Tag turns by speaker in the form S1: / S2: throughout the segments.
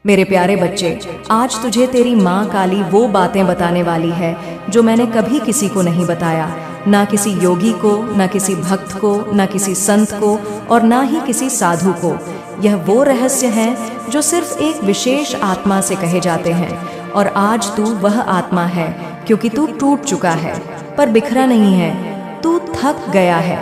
S1: मेरे प्यारे बच्चे, आज तुझे तेरी माँ काली वो बातें बताने वाली है जो मैंने कभी किसी को नहीं बताया, ना किसी योगी को, ना किसी भक्त को, ना किसी संत को और ना ही किसी साधु को। यह वो रहस्य हैं जो सिर्फ एक विशेष आत्मा से कहे जाते हैं। और आज तू वह आत्मा है, क्योंकि तू टूट चुका है पर बिखरा नहीं है। तू थक गया है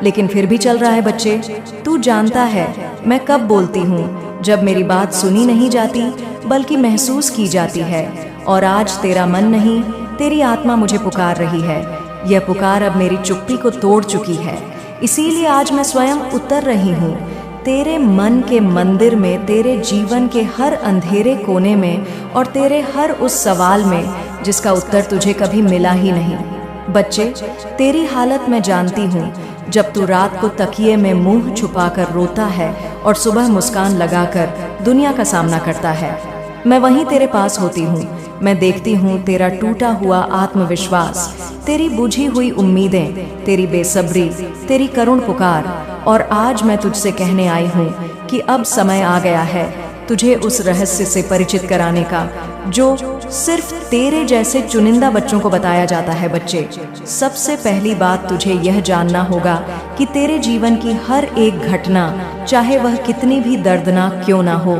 S1: लेकिन फिर भी चल रहा है बच्चे। तू जानता है मैं कब बोलती हूँ, जब मेरी बात सुनी नहीं जाती बल्कि महसूस की जाती है। और आज तेरा मन नहीं, तेरी आत्मा मुझे पुकार रही है। यह पुकार अब मेरी चुप्पी को तोड़ चुकी है, इसीलिए आज मैं स्वयं उतर रही हूँ तेरे मन के मंदिर में, तेरे जीवन के हर अंधेरे कोने में और तेरे हर उस सवाल में जिसका उत्तर तुझे कभी मिला ही नहीं। बच्चे, तेरी हालत मैं जानती हूँ। जब तू रात को तकिए में मुंह छुपाकर रोता है और सुबह मुस्कान लगाकर दुनिया का सामना करता है, मैं वहीं तेरे पास होती हूँ। मैं देखती हूँ तेरा टूटा हुआ आत्मविश्वास, तेरी बुझी हुई उम्मीदें, तेरी बेसब्री, तेरी करुण पुकार। और आज मैं तुझसे कहने आई हूँ कि अब समय आ गया है तुझे उस रहस्य से परिचित कराने का जो सिर्फ तेरे जैसे चुनिंदा बच्चों को बताया जाता है। बच्चे, सबसे पहली बात तुझे यह जानना होगा कि तेरे जीवन की हर एक घटना, चाहे वह कितनी भी दर्दनाक क्यों ना हो,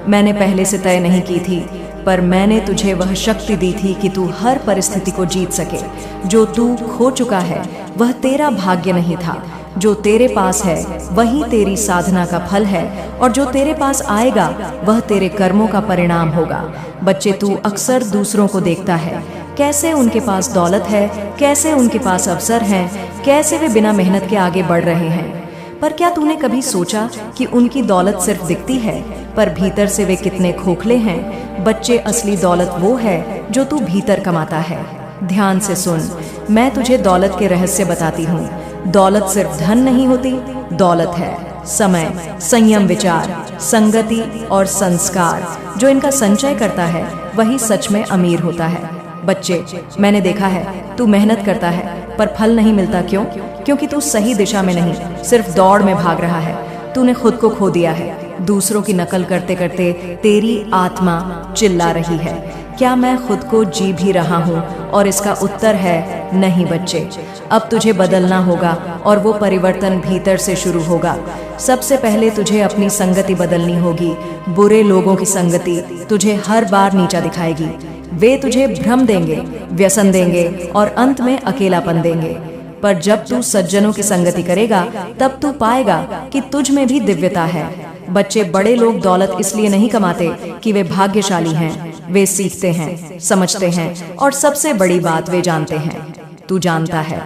S1: मैंने पहले से तय नहीं की थी, पर मैंने तुझे वह शक्ति दी थी कि तू हर परिस्थिति को जीत सके। जो तू खो चुका है वह तेरा भाग्य नहीं था, जो तेरे पास है वही तेरी साधना का फल है, और जो तेरे पास आएगा वह तेरे कर्मों का परिणाम होगा। बच्चे, तू अक्सर दूसरों को देखता है, कैसे उनके पास दौलत है, कैसे उनके पास अवसर हैं, कैसे वे बिना मेहनत के आगे बढ़ रहे हैं। पर क्या तूने कभी सोचा कि उनकी दौलत सिर्फ दिखती है, पर भीतर से वे कितने खोखले हैं। बच्चे, असली दौलत वो है जो तू भीतर कमाता है। ध्यान से सुन, मैं तुझे दौलत के रहस्य बताती हूँ। दौलत सिर्फ धन नहीं होती, दौलत है समय, संयम, विचार, संगति और संस्कार। जो इनका संचय करता है वही सच में अमीर होता है। बच्चे, मैंने देखा है तू मेहनत करता है पर फल नहीं मिलता। क्यों? क्योंकि तू सही दिशा में नहीं, सिर्फ दौड़ में भाग रहा है। तूने खुद को खो दिया है। दूसरों की नकल करते करते तेरी आत्मा चिल्ला रही है, क्या मैं खुद को जी भी रहा हूँ? और इसका उत्तर है नहीं बच्चे। अब तुझे बदलना होगा और वो परिवर्तन भीतर से शुरू होगा। सबसे पहले तुझे अपनी संगति बदलनी होगी। बुरे लोगों की संगति तुझे हर बार नीचा दिखाएगी। वे तुझे भ्रम देंगे, व्यसन देंगे और अंत में अकेलापन देंगे। पर जब तू सज्जनों की संगति करेगा तब तू पाएगा कि तुझ में भी दिव्यता है। बच्चे, बड़े लोग दौलत इसलिए नहीं कमाते कि वे भाग्यशाली हैं, वे सीखते हैं, समझते हैं और सबसे बड़ी बात वे जानते हैं। तू जानता है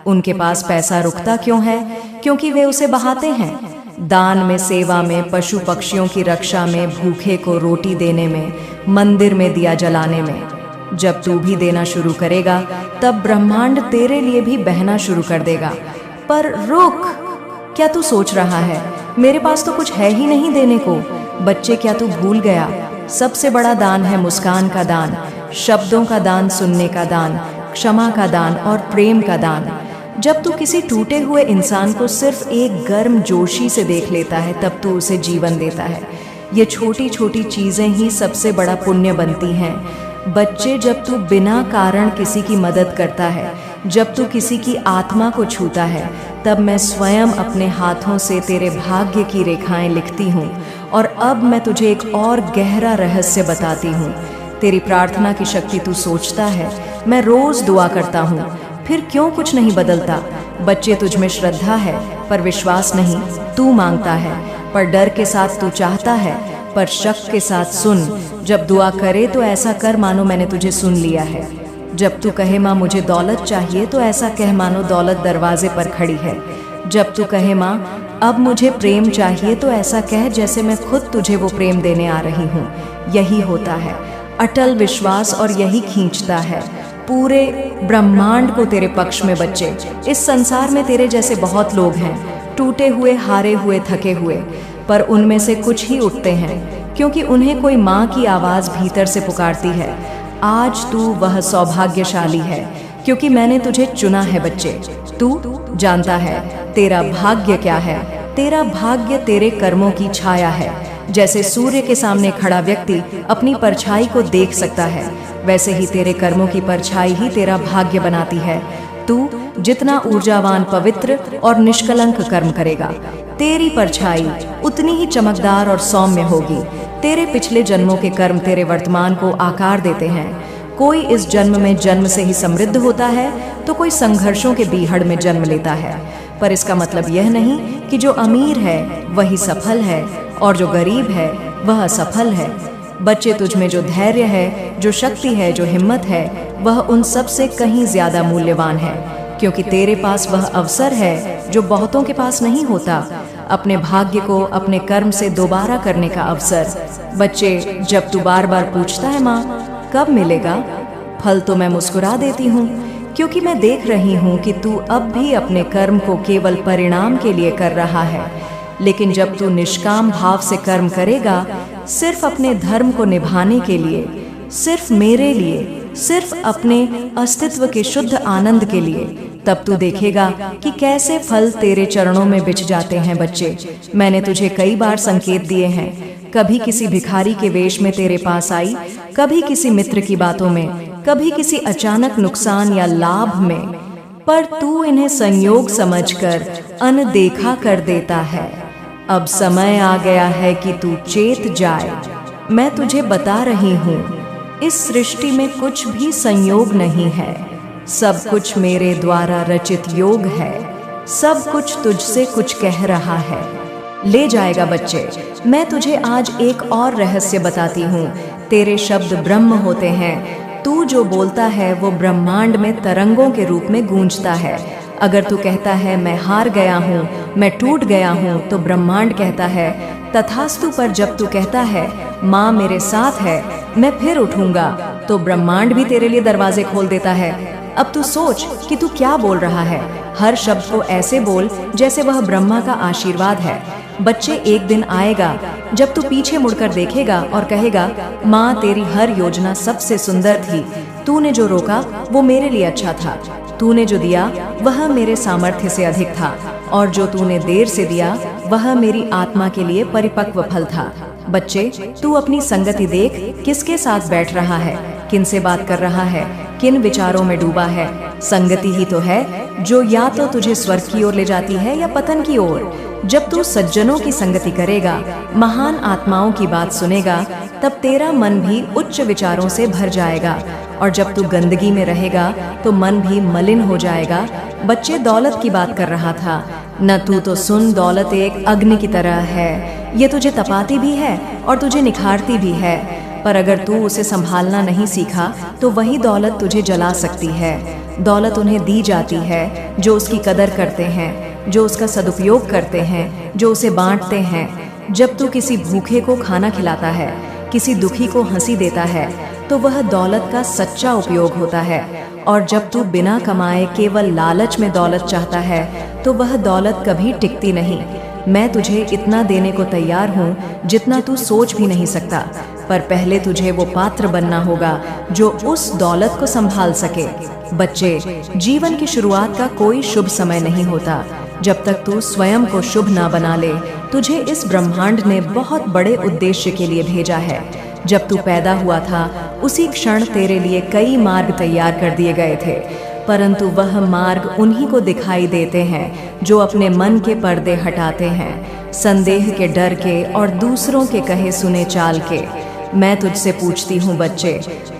S1: उनके पास पैसा रुकता क्यों है? क्योंकि वे उसे बहाते हैं। दान में, सेवा में, पशु पक्षियों की रक्षा में, भूखे को रोटी देने में, मंदिर में दिया जलाने में। जब तू भी देना शुरू करेगा तब ब्रह्मांड तेरे लिए भी बहना शुरू कर देगा। पर रुक, क्या तू सोच रहा है मेरे पास तो कुछ है ही नहीं देने को? बच्चे, क्या तू भूल गया सबसे बड़ा दान है मुस्कान का दान, शब्दों का दान, सुनने का दान, क्षमा का दान और प्रेम का दान। जब तू किसी टूटे हुए इंसान को सिर्फ एक गर्म जोशी से देख लेता है तब तू उसे जीवन देता है। ये छोटी छोटी चीजें ही सबसे बड़ा पुण्य बनती हैं। बच्चे, जब तू बिना कारण किसी की मदद करता है, जब तू किसी की आत्मा को छूता है, तब मैं स्वयं अपने हाथों से तेरे भाग्य की रेखाएं लिखती हूँ। और अब मैं तुझे एक और गहरा रहस्य बताती हूँ। तेरी प्रार्थना की शक्ति तू सोचता है मैं रोज दुआ करता हूँ, फिर क्यों कुछ नहीं बदलता? बच्चे, तुझ में श्रद्धा है पर विश्वास नहीं। तू मांगता है पर डर के साथ, तू चाहता है पर शक के साथ। सुन, जब दुआ करे तो ऐसा कर मानो मैंने तुझे सुन लिया है। जब तू कहे माँ मुझे दौलत चाहिए तो ऐसा कह मानो दौलत दरवाजे पर खड़ी है। जब तू कहे माँ अब मुझे प्रेम चाहिए तो ऐसा कह जैसे मैं खुद तुझे वो प्रेम देने आ रही हूँ। यही होता है अटल विश्वास और यही खींचता है पूरे ब्रह्मांड को तेरे पक्ष में। बच्चे, इस संसार में तेरे जैसे बहुत लोग हैं, टूटे हुए, हारे हुए, थके हुए, पर उनमें से कुछ ही उठते हैं क्योंकि उन्हें कोई माँ की आवाज़ भीतर से पुकारती है। आज तू वह सौभाग्यशाली है क्योंकि मैंने तुझे चुना है। बच्चे, तू जानता है तेरा भाग्य क्या है? तेरा भाग्य तेरे कर्मों की छाया है। जैसे सूर्य के सामने खड़ा व्यक्ति अपनी परछाई को देख सकता है, वैसे ही तेरे कर्मों की परछाई ही तेरा भाग्य बनाती है। तू जितना ऊर्जावान, पवित्र और निष्कलंक कर्म करेगा, तेरी परछाई उतनी ही चमकदार और सौम्य होगी। तेरे पिछले जन्मों के कर्म तेरे वर्तमान को आकार देते हैं। कोई इस जन्म में जन्म से ही समृद्ध होता है, तो कोई संघर्षों के बीहड़ में जन्म लेता है। पर इसका मतलब यह नहीं कि जो अमीर है वही सफल है और जो गरीब है वह असफल है। बच्चे, तुझ में जो धैर्य है, जो शक्ति है, जो हिम्मत है, वह उन सब से कहीं ज्यादा मूल्यवान है, क्योंकि तेरे पास वह अवसर है जो बहुतों के पास नहीं होता, अपने भाग्य को अपने कर्म से दोबारा करने का अवसर। बच्चे, जब तू बार बार पूछता है माँ कब मिलेगा, फल तो मैं मुस्कुरा देती हूँ, क्योंकि मैं देख रही हूँ कि तू अब भी अपने कर्म को केवल परिणाम के लिए कर रहा है। लेकिन जब तू निष्काम भाव से कर्म करेगा, सिर्फ अपने धर्म को निभाने के लिए, सिर्फ मेरे लिए, सिर्फ अपने अस्तित्व के शुद्ध आनंद के लिए, तब तू देखेगा कि कैसे फल तेरे चरणों में बिछ जाते हैं। बच्चे, मैंने तुझे कई बार संकेत दिए हैं। कभी किसी भिखारी के वेश में तेरे पास आई, कभी किसी मित्र की बातों में, कभी किसी अचानक नुकसान या लाभ में, पर तू इन्हें संयोग समझकर अनदेखा कर देता है। अब समय आ गया है कि तू चेत जाए। मैं तुझे बता रही हूँ, इस सृष्टि में कुछ भी संयोग नहीं है, सब कुछ मेरे द्वारा रचित योग है। सब कुछ तुझसे कुछ कह रहा है। ले जाएगा बच्चे। मैं तुझे आज एक और रहस्य बताती हूँ। तेरे शब्द ब्रह्म होते हैं। तू जो बोलता है वो ब्रह्मांड में तरंगों के रूप में गूंजता है। अगर तू कहता है मैं हार गया हूँ, मैं टूट गया हूँ, तो ब्रह्मांड कहता है तथास्तु। पर जब तू कहता है माँ मेरे साथ है, मैं फिर उठूंगा, तो ब्रह्मांड भी तेरे लिए दरवाजे खोल देता है। अब तू सोच कि तू क्या बोल रहा है। हर शब्द को ऐसे बोल जैसे वह ब्रह्मा का आशीर्वाद है। बच्चे, एक दिन आएगा जब तू पीछे मुड़कर देखेगा और कहेगा माँ तेरी हर योजना सबसे सुंदर थी। तूने जो रोका वो मेरे लिए अच्छा था। तूने जो दिया वह मेरे सामर्थ्य से अधिक था, और जो तूने देर से दिया वह मेरी आत्मा के लिए परिपक्व फल था। बच्चे, तू अपनी संगति देख, किसके साथ बैठ रहा है, किन से बात कर रहा है, किन विचारों में डूबा है। संगति ही तो है जो या तो तुझे स्वर्ग की ओर ले जाती है या पतन की ओर। जब तू सज्जनों की संगति करेगा, महान आत्माओं की बात सुनेगा, तब तेरा मन भी उच्च विचारों से भर जाएगा। और जब तू गंदगी में रहेगा तो मन भी मलिन हो जाएगा। बच्चे, दौलत की बात कर रहा था न तू तो सुन, दौलत एक अग्नि की तरह है। ये तुझे तपाती भी है और तुझे निखारती भी है, पर अगर तू उसे संभालना नहीं सीखा तो वही दौलत तुझे जला सकती है। दौलत उन्हें दी जाती है जो उसकी कदर करते हैं, जो उसका सदुपयोग करते हैं, जो उसे बांटते हैं। जब तू किसी भूखे को खाना खिलाता है, किसी दुखी को हंसी देता है, तो वह दौलत का सच्चा उपयोग होता है। और जब तू बिना कमाए केवल लालच में दौलत चाहता है, तो वह दौलत कभी टिकती नहीं। मैं तुझे इतना देने को तैयार हूँ जितना तू सोच भी नहीं सकता, पर पहले तुझे वो पात्र बनना होगा जो उस दौलत को संभाल सके। बच्चे, जीवन की शुरुआत का कोई शुभ समय नहीं होता जब तक तू स्वयं को शुभ ना बना ले। तुझे इस ब्रह्मांड ने बहुत बड़े उद्देश्य के लिए भेजा है। जब तू पैदा हुआ था, उसी क्षण तेरे लिए कई मार्ग तैयार कर दिए गए थे, परंतु वह मार्ग उन्हीं को दिखाई देते हैं जो अपने मन के पर्दे हटाते हैं, संदेह के डर के और दूसरों के कहे सुने चाल के। मैं तुझसे पूछती हूँ बच्चे,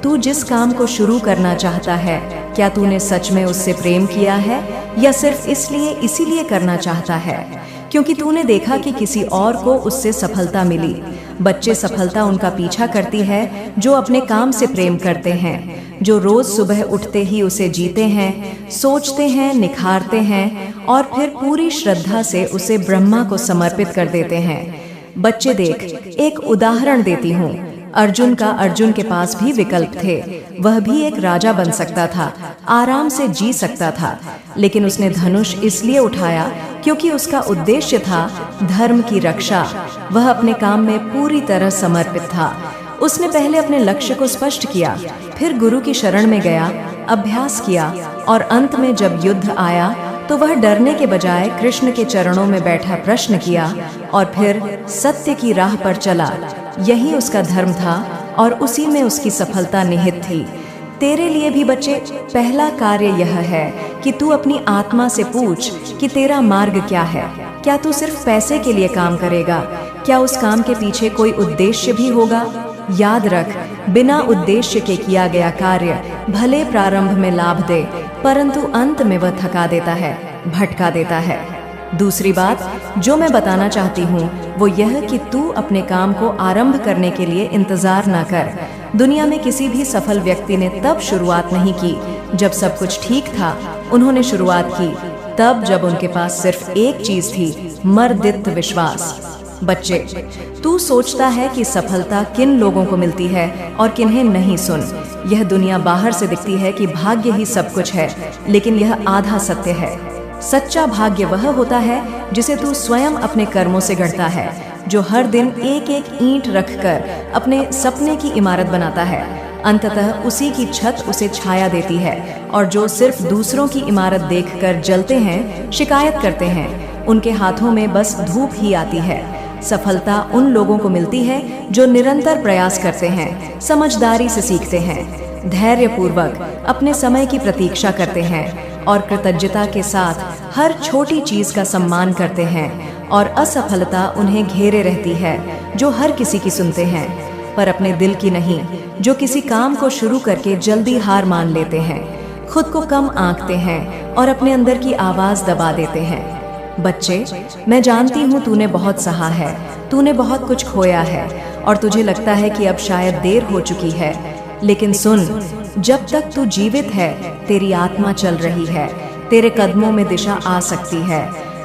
S1: तू जिस काम को शुरू करना चाहता है, क्या तूने सच में उससे प्रेम किया है या सिर्फ इसीलिए करना चाहता है क्योंकि तूने देखा कि किसी और को उससे सफलता मिली? बच्चे, सफलता उनका पीछा करती है जो अपने काम से प्रेम करते हैं, जो रोज सुबह उठते ही उसे जीते हैं, सोचते हैं, निखारते हैं और फिर पूरी श्रद्धा से उसे ब्रह्मा को समर्पित कर देते हैं। बच्चे देख, एक उदाहरण देती हूँ। अर्जुन के पास भी विकल्प थे। वह भी एक राजा बन सकता था, आराम से जी सकता था, लेकिन उसने धनुष इसलिए उठाया क्योंकि उसका उद्देश्य था धर्म की रक्षा। वह अपने काम में पूरी तरह समर्पित था। उसने पहले अपने लक्ष्य को स्पष्ट किया, फिर गुरु की शरण में गया, अभ्यास किया और अंत में जब युद्ध आया तो वह डरने के बजाय कृष्ण के चरणों में बैठा प्रश्न किया और फिर सत्य की राह पर चला। यही उसका धर्म था और उसी में उसकी सफलता निहित थी। तेरे लिए भी बच्चे, पहला कार्य यह है कि तू अपनी आत्मा से पूछ कि तेरा मार्ग क्या है। क्या तू सिर्फ पैसे के लिए काम करेगा? क्या उस काम के पीछे कोई उद्देश्य भी होगा? याद रख, बिना उद्देश्य के किया गया कार्य भले प्रारंभ में लाभ दे, परंतु अंत में वह थका देता है, भटका देता है। दूसरी बात जो मैं बताना चाहती हूँ वो यह कि तू अपने काम को आरंभ करने के लिए इंतजार न कर। दुनिया में किसी भी सफल व्यक्ति ने तब शुरुआत नहीं की जब सब कुछ ठीक था। उन्होंने शुरुआत की तब जब उनके पास सिर्फ एक चीज थी, मर्दित विश्वास। बच्चे, तू सोचता है कि सफलता किन लोगों को मिलती है और किन्हें नहीं। सुन, यह दुनिया बाहर से दिखती है कि भाग्य ही सब कुछ है, लेकिन यह आधा सत्य है। सच्चा भाग्य वह होता है जिसे तू स्वयं अपने कर्मों से गढ़ता है, जो हर दिन एक एक ईंट रखकर अपने सपने की इमारत बनाता है। अंततः उसी की छत उसे छाया देती है, और जो सिर्फ दूसरों की इमारत देखकर जलते हैं, शिकायत करते हैं, उनके हाथों में बस धूप ही आती है। सफलता उन लोगों को मिलती है जो निरंतर प्रयास करते हैं, समझदारी से सीखते हैं, धैर्यपूर्वक अपने समय की प्रतीक्षा करते हैं और कृतज्ञता के साथ हर छोटी चीज का सम्मान करते हैं। और असफलता उन्हें घेरे रहती है जो हर किसी की सुनते हैं, पर अपने दिल की नहीं, जो किसी काम को शुरू करके जल्दी हार मान लेते हैं, खुद को कम आंकते हैं और अपने अंदर की आवाज दबा देते हैं। बच्चे, मैं जानती हूँ तूने बहुत सहा है, तूने बहुत कुछ खोया है और तुझे लगता है कि अब शायद देर हो चुकी है, लेकिन सुन, जब तक तू जीवित है तेरी आत्मा चल रही है, तेरे कदमों में दिशा आ सकती है।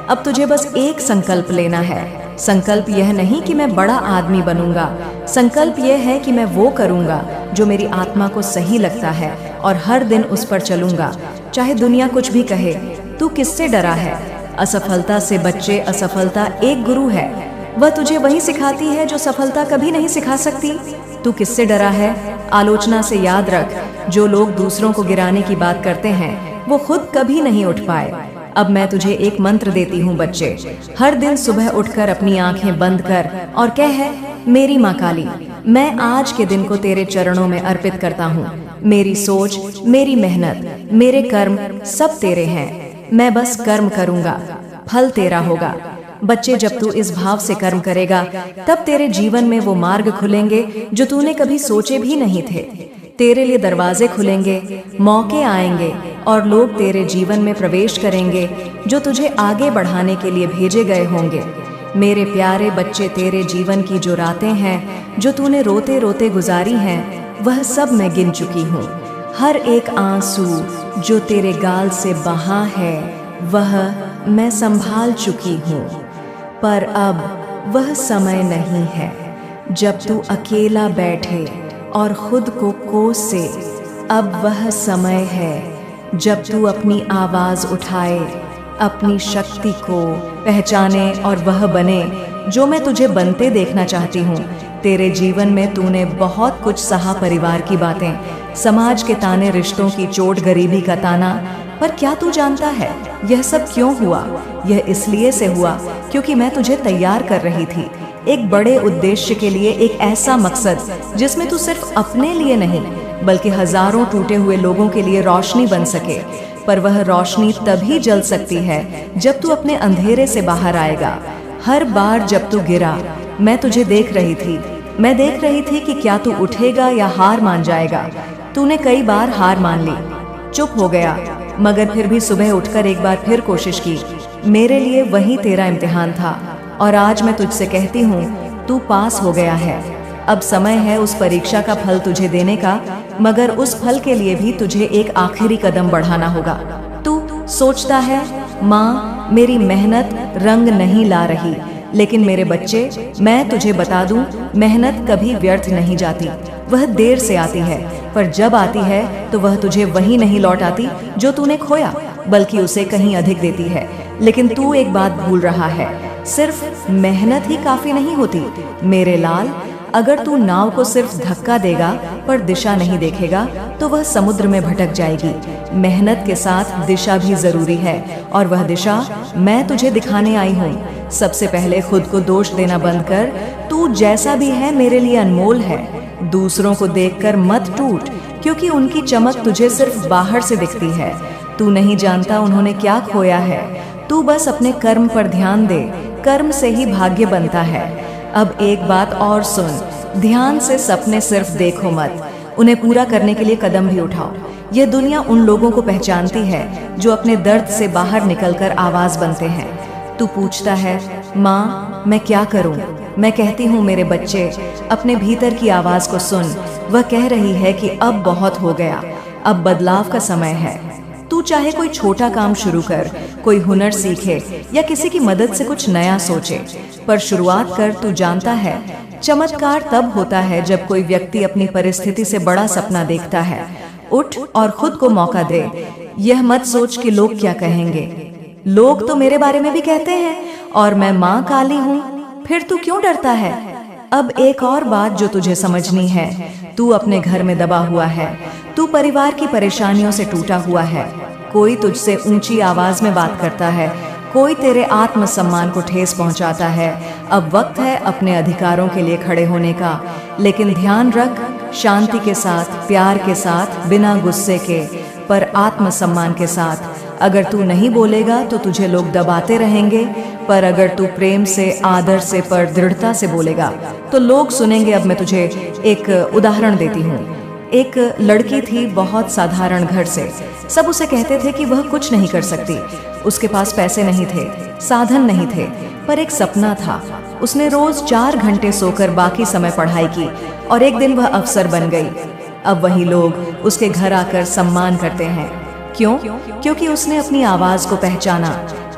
S1: अब तुझे बस एक संकल्प लेना है। संकल्प यह नहीं कि मैं बड़ा आदमी बनूंगा, संकल्प यह है कि मैं वो करूंगा जो मेरी आत्मा को सही लगता है और हर दिन उस पर चलूंगा, चाहे दुनिया कुछ भी कहे। तू किससे डरा है? असफलता से बच्चे, असफलता एक गुरु है, वह तुझे वही सिखाती है जो सफलता कभी नहीं सिखा सकती। तू किससे डरा है? आलोचना से। याद रख, जो लोग दूसरों को गिराने की बात करते हैं वो खुद कभी नहीं उठ पाए। अब मैं तुझे एक मंत्र देती हूँ बच्चे, हर दिन सुबह उठकर अपनी आंखें बंद कर और कह, मेरी माँ काली, मैं आज के दिन को तेरे चरणों में अर्पित करता हूँ। मेरी सोच, मेरी मेहनत, मेरे कर्म सब तेरे हैं। मैं बस कर्म करूँगा, फल तेरा होगा। बच्चे, जब तू इस भाव से कर्म करेगा तब तेरे जीवन में वो मार्ग खुलेंगे जो तूने कभी सोचे भी नहीं थे। तेरे लिए दरवाजे खुलेंगे, मौके आएंगे और लोग तेरे जीवन में प्रवेश करेंगे जो तुझे आगे बढ़ाने के लिए भेजे गए होंगे। मेरे प्यारे बच्चे, तेरे जीवन की जो रातें हैं, जो तूने रोते रोते गुजारी हैं, वह सब मैं गिन चुकी हूँ। हर एक आंसू जो तेरे गाल से बहा है वह मैं संभाल चुकी हूँ। पर अब वह समय नहीं है जब तू अकेला बैठे और खुद को कोसे। अब वह समय है जब तू अपनी आवाज उठाए, अपनी शक्ति को पहचाने और वह बने जो मैं तुझे बनते देखना चाहती हूँ। तेरे जीवन में तूने बहुत कुछ सहा, परिवार की बातें, समाज के ताने, रिश्तों की चोट, गरीबी का ताना, पर क्या तू जानता है यह सब क्यों हुआ? यह इसलिए से हुआ क्योंकि मैं तुझे तैयार कर रही थी एक बड़े उद्देश्य के लिए, एक ऐसा मकसद जिसमें तू सिर्फ अपने लिए नहीं बल्कि हजारों टूटे हुए लोगों के लिए रोशनी बन सके। पर वह रोशनी तभी जल सकती है जब तू अपने अंधेरे से बाहर आएगा। हर बार जब तू गिरा, मैं तुझे देख रही थी। मैं देख रही थी कि क्या तू उठेगा या हार मान जाएगा। तूने कई बार हार मान ली, चुप हो गया, मगर फिर भी सुबह उठकर एक बार फिर कोशिश की। मेरे लिए वही तेरा इम्तिहान था और आज मैं तुझसे कहती हूँ, तू पास हो गया है। अब समय है उस परीक्षा का फल तुझे देने का, मगर उस फल के लिए भी तुझे एक आखिरी कदम बढ़ाना होगा। तू सोचता है, माँ मेरी मेहनत रंग नहीं ला रही, लेकिन मेरे बच्चे, मैं तुझे बता दूं, मेहनत कभी व्यर्थ नहीं जाती। वह देर से आती है, पर जब आती है तो वह तुझे वही नहीं लौट आती जो तूने खोया, बल्कि उसे कहीं अधिक देती है। लेकिन तू एक बात भूल रहा है, सिर्फ मेहनत ही काफी नहीं होती मेरे लाल। अगर तू नाव को सिर्फ धक्का देगा पर दिशा नहीं देखेगा तो वह समुद्र में भटक जाएगी। मेहनत के साथ दिशा भी जरूरी है और वह दिशा मैं तुझे दिखाने आई हूँ। सबसे पहले खुद को दोष देना बंद कर। तू जैसा भी है मेरे लिए अनमोल है। दूसरों को देखकर मत टूट, क्योंकि उनकी चमक तुझे सिर्फ बाहर से दिखती है। तू नहीं जानता उन्होंने क्या खोया है। तू बस अपने कर्म पर ध्यान दे, कर्म से ही भाग्य बनता है। अब एक बात और सुन, ध्यान से सपने सिर्फ देखो मत, उन्हें पूरा करने के लिए कदम भी उठाओ। यह दुनिया उन लोगों को पहचानती है जो अपने दर्द से बाहर निकलकर आवाज बनते हैं। तू पूछता है, माँ मैं क्या करूं? मैं कहती हूँ, मेरे बच्चे अपने भीतर की आवाज को सुन। वह कह रही है कि अब बहुत हो गया, अब बदलाव का समय है। तू चाहे कोई छोटा काम शुरू कर, कोई हुनर सीखे या किसी की मदद से कुछ नया सोचे, पर शुरुआत कर। तू जानता है चमत्कार तब होता है जब कोई व्यक्ति अपनी परिस्थिति से बड़ा सपना देखता है। उठ और खुद को मौका दे। यह मत सोच कि लोग क्या कहेंगे। लोग तो मेरे बारे में भी कहते हैं और मैं माँ काली हूँ, फिर तू क्यों डरता है? अब एक और बात जो तुझे समझनी है, तू अपने घर में दबा हुआ है। तू परिवार की परेशानियों से टूटा हुआ है। कोई तुझसे ऊंची आवाज में बात करता है, कोई तेरे आत्मसम्मान को ठेस पहुंचाता है। अब वक्त है अपने अधिकारों के लिए खड़े होने का, लेकिन ध्यान रख, शांति के साथ, प्यार के साथ, बिना गुस्से के, पर आत्मसम्मान के साथ। अगर तू नहीं बोलेगा तो तुझे लोग दबाते रहेंगे, पर अगर तू प्रेम से, आदर से, पर दृढ़ता से बोलेगा तो लोग सुनेंगे। अब मैं तुझे एक उदाहरण देती हूँ। एक लड़की थी बहुत साधारण घर से। सब उसे कहते थे कि वह कुछ नहीं कर सकती। उसके पास पैसे नहीं थे, साधन नहीं थे, पर एक सपना था। उसने रोज 4 घंटे सोकर बाकी समय पढ़ाई की और एक दिन वह अफसर बन गई। अब वही लोग उसके घर आकर सम्मान करते हैं। क्यों? क्योंकि उसने अपनी आवाज को पहचाना।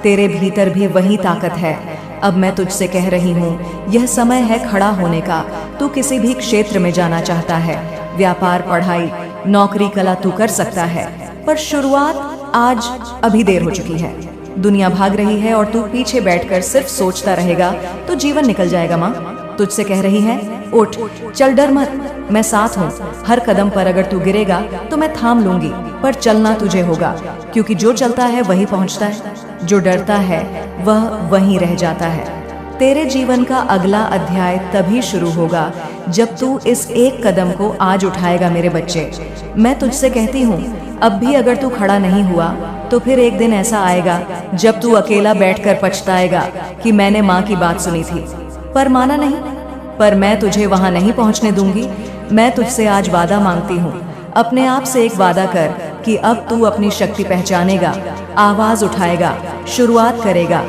S1: तेरे भीतर भी वही ताकत है। अब मैं तुझसे कह रही हूँ, यह समय है खड़ा होने का। तू किसी भी क्षेत्र में जाना चाहता है, व्यापार, पढ़ाई, नौकरी, कला, तू कर सकता है, पर शुरुआत आज अभी देर हो चुकी है। दुनिया भाग रही है और तू पीछे बैठकर सिर्फ सोचता रहेगा तो जीवन निकल जाएगा। माँ तुझसे कह रही है, उठ, चल, डर मत, मैं साथ हूँ। हर कदम पर अगर तू गिरेगा तो मैं थाम लूंगी, पर चलना तुझे होगा, क्योंकि जो चलता है वही पहुँचता है, जो डरता है वह वहीं रह जाता है। तेरे जीवन का अगला अध्याय तभी शुरू होगा जब तू इस एक कदम को आज उठाएगा। मेरे बच्चे, मैं तुझसे कहती हूँ, अब भी अगर तू खड़ा नहीं हुआ तो फिर एक दिन ऐसा आएगा जब तू अकेला बैठकर पछताएगा कि मैंने माँ की बात सुनी थी पर माना नहीं। पर मैं तुझे वहां नहीं पहुंचने दूंगी। मैं तुझसे आज वादा मांगती हूँ। अपने आप से एक वादा कर कि अब तू अपनी शक्ति पहचानेगा, आवाज उठाएगा, शुरुआत करेगा।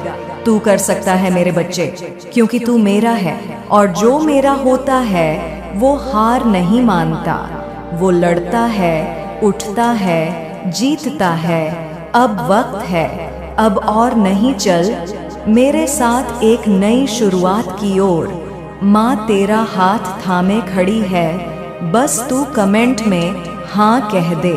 S1: तू कर सकता है मेरे बच्चे, क्योंकि तू मेरा है और जो मेरा होता है वो हार नहीं मानता। वो लड़ता है, उठता है, जीतता है। अब वक्त है, अब और नहीं, चल मेरे साथ एक नई शुरुआत की ओर। माँ तेरा हाथ थामे खड़ी है, बस तू कमेंट में हाँ कह दे।